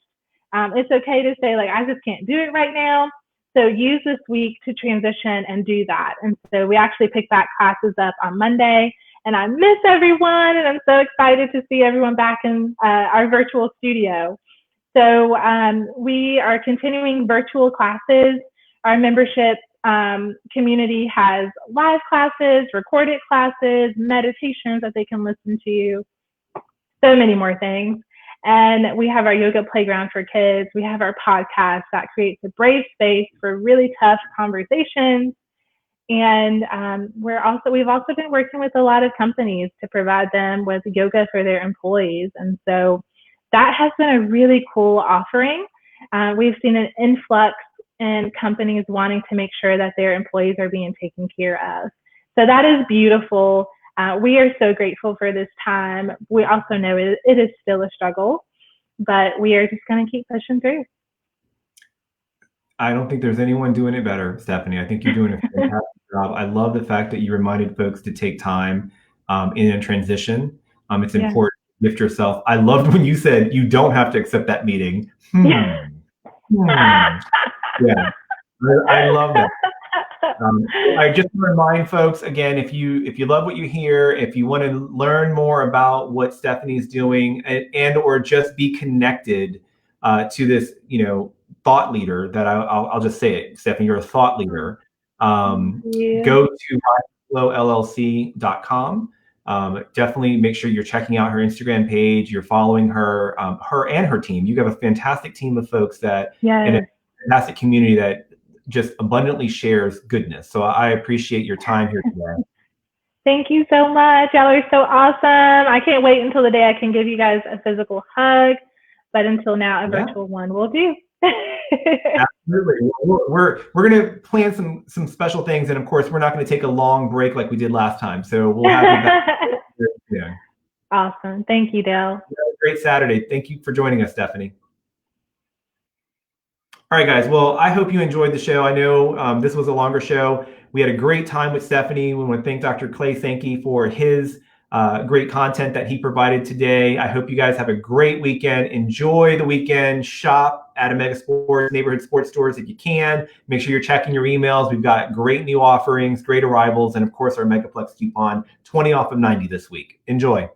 It's okay to say, like, I just can't do it right now. So use this week to transition and do that. And so we actually picked back classes up on Monday, and I miss everyone, and I'm so excited to see everyone back in our virtual studio. So we are continuing virtual classes. Our membership community has live classes, recorded classes, meditations that they can listen to, so many more things. And we have our yoga playground for kids. We have our podcast that creates a brave space for really tough conversations. And we've also been working with a lot of companies to provide them with yoga for their employees. And so that has been a really cool offering. We've seen an influx in companies wanting to make sure that their employees are being taken care of. So that is beautiful. We are so grateful for this time. We also know it is still a struggle, but we are just going to keep pushing through. I don't think there's anyone doing it better, Stephany. I think you're doing a fantastic job. I love the fact that you reminded folks to take time in a transition. It's important to lift yourself. I loved when you said you don't have to accept that meeting. Yeah, I love that. I just want to remind folks again, if you love what you hear, if you want to learn more about what Stephany's doing, and or just be connected to this, thought leader that I'll just say it, Stephany, you're a thought leader. Go to flowllc.com. Definitely make sure you're checking out her Instagram page. You're following her, her and her team. You have a fantastic team of folks that in a fantastic community that just abundantly shares goodness. So I appreciate your time here today. Thank you so much. Y'all are so awesome. I can't wait until the day I can give you guys a physical hug, but until now, a virtual one will do. Absolutely. We're going to plan some special things, and of course, we're not going to take a long break like we did last time. So we'll have you back. Awesome. Thank you, Dale. Have a great Saturday. Thank you for joining us, Stephany. All right, guys. Well, I hope you enjoyed the show. I know this was a longer show. We had a great time with Stephany. We want to thank Dr. Clay Sankey for his great content that he provided today. I hope you guys have a great weekend. Enjoy the weekend. Shop at Omega Sports, neighborhood sports stores if you can. Make sure you're checking your emails. We've got great new offerings, great arrivals, and of course, our Megaplex coupon, 20 off of 90 this week. Enjoy.